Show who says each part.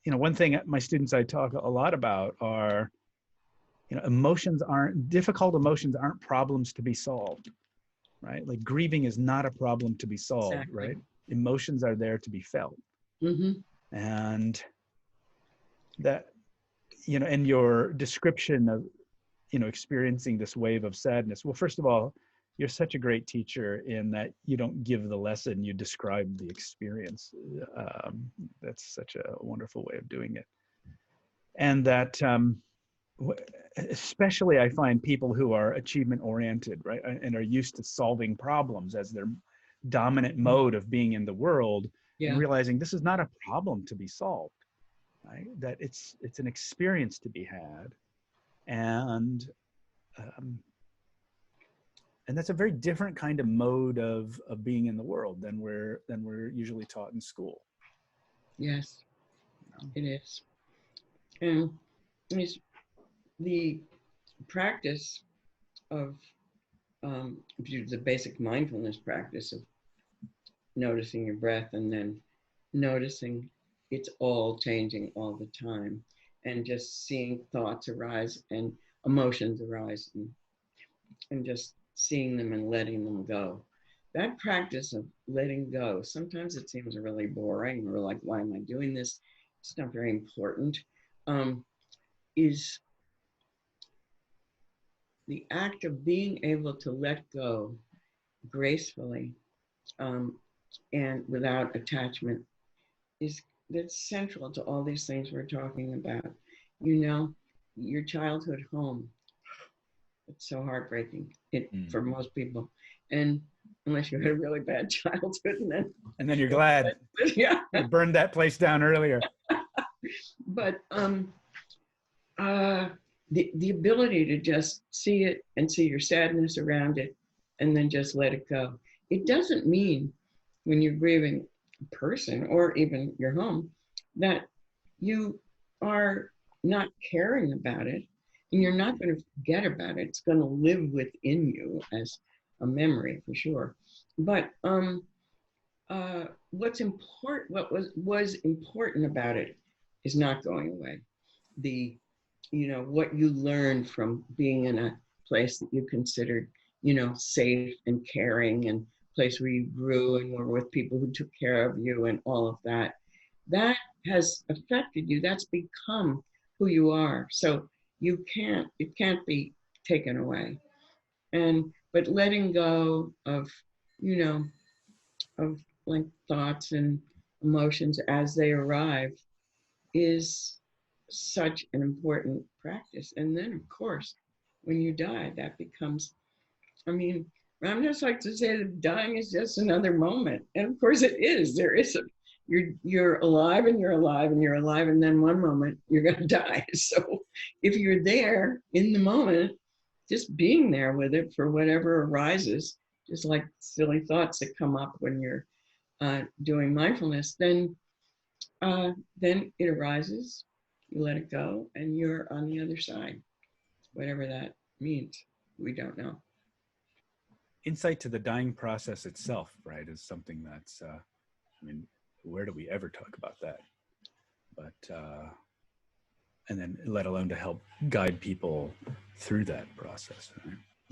Speaker 1: one thing my students I talk a lot about are, difficult emotions aren't problems to be solved, right? Like grieving is not a problem to be solved,
Speaker 2: Exactly.
Speaker 1: right? Emotions are there to be felt.
Speaker 2: Mm-hmm.
Speaker 1: And that, and your description of, experiencing this wave of sadness. Well, first of all, you're such a great teacher in that you don't give the lesson, you describe the experience. That's such a wonderful way of doing it. And that, especially I find people who are achievement oriented, right, and are used to solving problems as their dominant mode of being in the world, and
Speaker 2: Yeah.
Speaker 1: realizing this is not a problem to be solved, right? That it's an experience to be had, and um, and that's a very different kind of mode of being in the world than we're usually taught in school.
Speaker 2: Yes,
Speaker 1: You know?
Speaker 2: it is. And it's the practice of the basic mindfulness practice of noticing your breath and then noticing it's all changing all the time, and just seeing thoughts arise and emotions arise, and just seeing them and letting them go. That practice of letting go, sometimes it seems really boring, or like, why am I doing this? It's not very important. Um, is the act of being able to let go gracefully, um, and without attachment, is that's central to all these things we're talking about. You know, your childhood home, it's so heartbreaking for most people, and unless you had a really bad childhood,
Speaker 1: And then you're glad
Speaker 2: yeah.
Speaker 1: you burned that place down earlier.
Speaker 2: But uh, the ability to just see it and see your sadness around it, and then just let it go. It doesn't mean when you're grieving a person or even your home that you are not caring about it, and you're not going to forget about it. It's going to live within you as a memory for sure. But what was important about it is not going away. The what you learned from being in a place that you considered safe and caring, and place where you grew and were with people who took care of you and all of that has affected you. That's become who you are. So it can't be taken away. But letting go of you know of like thoughts and emotions as they arrive is such an important practice. And then, of course, when you die, that becomes, I mean, I'm just like to say that dying is just another moment. And of course it is. There is you're alive and you're alive and you're alive, and then one moment you're gonna die. So if you're there in the moment, just being there with it for whatever arises, just like silly thoughts that come up when you're doing mindfulness, then it arises, you let it go, and you're on the other side, whatever that means. We don't know.
Speaker 1: Insight to the dying process itself, right, is something that's, I mean, where do we ever talk about that? But, and then let alone to help guide people through that process. Right?